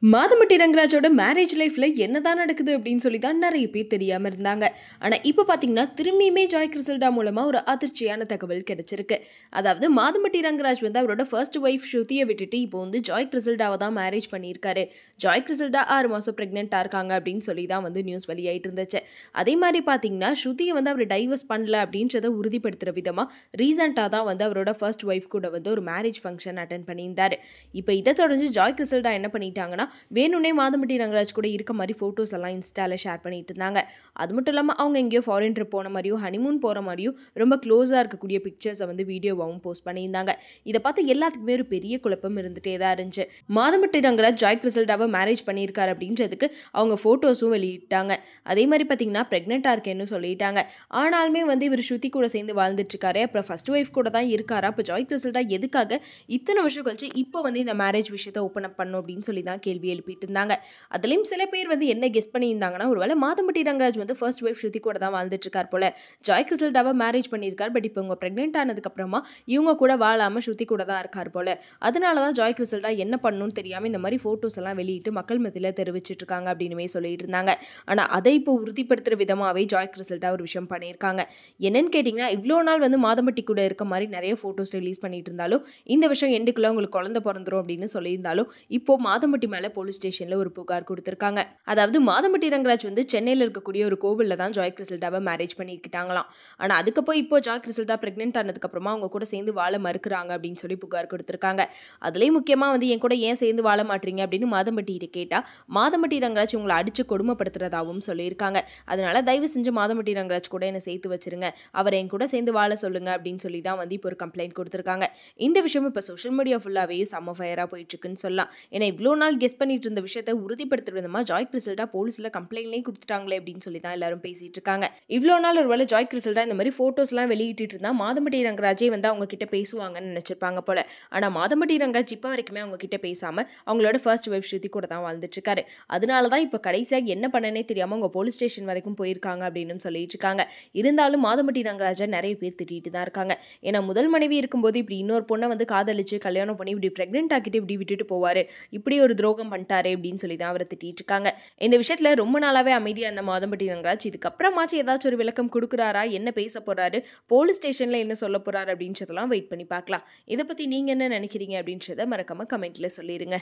Madhampatti ரங்கராஜோட marriage லைஃப்ல என்னதான் நடக்குது அப்படின்னு சொல்லி தான் நிறைய பேர் தெரியாம இருந்தாங்க. ஆனா இப்போ பாத்தீங்கன்னா திரும்பியுமே ஜாய் கிறிசல்டா மூலமா ஒரு அதிர்ச்சியான தகவல் கிடைச்சிருக்கு. அதாவது மாதம்பட்டி ரங்கராஜ் வந்து அவரோட ஃபர்ஸ்ட் ஒய்ஃப் ஸ்ருதியை விட்டுட்டு இப்போ வந்து ஜாய் கிறிசல்டாவை தான் மேரேஜ் பண்ணியிருக்காரு. ஜாய் கிறிசல்டா 6 மாசம் பிரெக்னெண்டா இருக்காங்க அப்படின்னு சொல்லி தான் வந்து நியூஸ் வெளியாயிட்டு இருந்துச்சு. அதே மாதிரி பாத்தீங்கன்னா ஸ்ருதியை வந்து அவர் டைவர்ஸ் பண்ணல அப்படின்றத உறுதிப்படுத்துற விதமா ரீசெண்டா தான் வந்து அவரோட ஃபர்ஸ்ட் ஒய்ஃப் கூட வந்து ஒரு மேரேஜ் ஃபங்க்ஷன் அட்டென்ட் பண்ணியிருந்தாரு. இப்போ இதை தொடர்ந்து ஜாய் கிறிசல்டா என்ன பண்ணிட்டாங்கன்னா வேணும்னே மாதம்பட்டி ரங்கராஜ் கூட இருக்க மாதிரி ஃபோட்டோஸ் எல்லாம் இன்ஸ்டால ஷேர் பண்ணிட்டு இருந்தாங்க. அது மட்டும் இல்லாமல் அவங்க எங்கேயோ ஃபாரின் ட்ரிப் போன மாதிரியும் ஹனிமூன் போகிற மாதிரியும் ரொம்ப க்ளோஸாக இருக்கக்கூடிய பிக்சர்ஸை வந்து வீடியோவாகவும் போஸ்ட் பண்ணியிருந்தாங்க. இதை பார்த்து எல்லாத்துக்குமே ஒரு பெரிய குழப்பம் இருந்துகிட்டே தான் இருந்துச்சு. மாதம்பட்டி ரங்கராஜ் ஜாய் கிறிசல்டாவை மேரேஜ் பண்ணியிருக்காரு அப்படின்றதுக்கு அவங்க ஃபோட்டோஸும் வெளியிட்டாங்க. அதே மாதிரி பார்த்தீங்கன்னா ப்ரெக்னெண்ட்டாக இருக்கேன்னு சொல்லிட்டாங்க. ஆனாலுமே வந்து இவர் ஸ்ருதி கூட சேர்ந்து வாழ்ந்துட்டு இருக்காரு. அப்புறம் ஃபர்ஸ்ட் ஒய்ஃப் கூட தான் இருக்காரு. அப்போ ஜாய் கிறிசல்டா எதுக்காக இத்தனை வருஷம் கழிச்சு இப்போ வந்து இந்த மேரேஜ் விஷயத்தை ஓப்பன் அப் பண்ணும் அப்படின்னு சொல்லி தான் கேள்வி எழுப்பிட்டு இருந்தாங்க. அதுலயும் சில பேர் வந்து என்ன கெஸ் பண்ணியிருந்தாங்கன்னா, ஒருவேளை மாதம்பட்டி ரங்கராஜ் வந்து ஃபர்ஸ்ட் ஒய்ஃப் ஸ்ருதி கூட தான் வாழ்ந்துட்டு இருக்கார் போல. ஜாய் கிறிசல்டாவை மேரேஜ் பண்ணியிருக்கார். பட் இப்போ இவங்க பிரெக்னென்ட் ஆனதுக்கு அப்புறமா இவங்க கூட வாழாம ஸ்ருதி கூட தான் இருக்கார் போல. அதனால தான் ஜாய் கிறிசல்டா என்ன பண்ணணும்னு தெரியாம இந்த மாதிரி போட்டோஸ் எல்லாம் வெளியிட்டு மக்கள் மத்தியில தெரிவிச்சிட்டு இருக்காங்க அப்படின்னு சொல்லிட்டு இருந்தாங்க. ஆனா அதை இப்போ உறுதிப்படுத்துற விதமாவே ஜாய் கிறிசல்டா ஒரு விஷயம் பண்ணியிருக்காங்க. என்னன்னு கேட்டீங்கன்னா, இவ்வளோ நாள் வந்து மாதம்பட்டி கூட இருக்க மாதிரி நிறைய போட்டோஸ் ரிலீஸ் பண்ணிட்டு இருந்தாலும் இந்த விஷயம் எண்டுக்குள்ள உங்களுக்கு குழந்தை பிறந்துரும் அப்படின்னு சொல்லியிருந்தாலும் இப்போ மாதம்பட்டி மேல போலீஸ் ஸ்டேஷன்ல ஒரு புகார் கொடுத்திருக்காங்க. அதாவது மாதம்பட்டி ரங்கராஜ் வந்து சென்னையில் இருக்கக்கூடிய ஒரு கோவில்ல தான் ஜாய் கிறிசல்டாவை மேரேஜ் பண்ணிக்கிட்டாங்களாம். ஆனா அதுக்கப்புறம் இப்போ ஜாய் கிறிசல்டா பிரெக்னென்ட் ஆனதுக்கு அப்புறமா அவங்க கூட சேர்ந்து வாழ மறுக்கிறாங்க அப்படின்னு சொல்லி புகார் கொடுத்திருக்காங்க. அதுலயும் முக்கியமா வந்து என் கூட ஏன் சேர்ந்து வாழ மாட்டீங்க அப்படின்னு மாதம்பட்டி கேட்டா மாதம்பட்டி ரங்கராஜ் உங்களை அடிச்சு கொடுமைப்படுத்துறதாகவும் சொல்லியிருக்காங்க. அதனால தயவு செஞ்சு மாதம்பட்டி ரங்கராஜ் கூட என்ன சேர்த்து வச்சிருங்க, அவரை என் கூட சேர்ந்து வாழ சொல்லுங்க அப்படின்னு சொல்லி தான் வந்து இப்போ ஒரு கம்ப்ளைண்ட் கொடுத்திருக்காங்க. இந்த விஷயம் இப்போ சோஷியல் மீடியா ஃபுல்லாவே செம்ம ஃபயரா போயிட்டு இருக்குன்னு சொல்லலாம். ஏன்னா இவ்வளோ நாள் கெஸ் பண்ணிட்டு இருந்த விஷயத்தை உறுதிப்படுத்துற விதமா ஜாய் கிறிசல்டா போலீஸ்ல கம்ப்ளைண்ட்லேயே கொடுத்துட்டாங்களே அப்படின்னு சொல்லி தான் எல்லாரும் பேசிட்டு இருக்காங்க. இவ்வளோ நாள் ஒருவேளை ஜாய் கிறிசல்டா இந்த மாதிரி போட்டோஸ் எல்லாம் வெளியிட்டு இருந்தா மாதம்பட்டி ரங்கராஜே வந்து அவங்க கிட்ட பேசுவாங்கன்னு நினைச்சிருப்பாங்க போல. ஆனா மாதம்பட்டி ரங்கராஜ் இப்போ வரைக்குமே அவங்க கிட்ட பேசாம அவங்களோட ஃபர்ஸ்ட் ஒய்ஃப் ஸ்ருதி கூட தான் வாழ்ந்துட்டு இருக்காரு. அதனாலதான் இப்போ கடைசியாக என்ன பண்ணனே தெரியாம அவங்க போலீஸ் ஸ்டேஷன் வரைக்கும் போயிருக்காங்க அப்படின்னு சொல்லிட்டு இருக்காங்க. இருந்தாலும் மாதம்பட்டி ரங்கராஜை நிறைய பேர் திட்டிட்டு தான் இருக்காங்க. ஏன்னா முதல் மனைவி இருக்கும்போது இப்படி இன்னொரு பொண்ணை வந்து காதலிச்சு கல்யாணம் பண்ணி இப்படி பிரெக்னென்ட் ஆக்கிட்டு இப்படி விட்டுட்டு போவாரு, இப்படி ஒரு துரோகம் பண்ணிட்டாரு அப்படின்னு சொல்லி தான் அவரை திட்டிட்டு இருக்காங்க. இந்த விஷயத்துல ரொம்ப நாளாவே அமைதியா இருந்த மாதம்பட்டி ரங்கராஜ் இதுக்கப்புறமாச்சும் ஏதாச்சும் ஒரு விளக்கம் கொடுக்குறாரா, என்ன பேச போறாரு, போலீஸ் ஸ்டேஷன்ல என்ன சொல்ல போறாரு அப்படின்றதெல்லாம் வெயிட் பண்ணி பார்க்கலாம். இதை பத்தி நீங்க என்ன நினைக்கிறீங்க அப்படின்றத மறக்காம கமெண்ட்ல சொல்லிருங்க.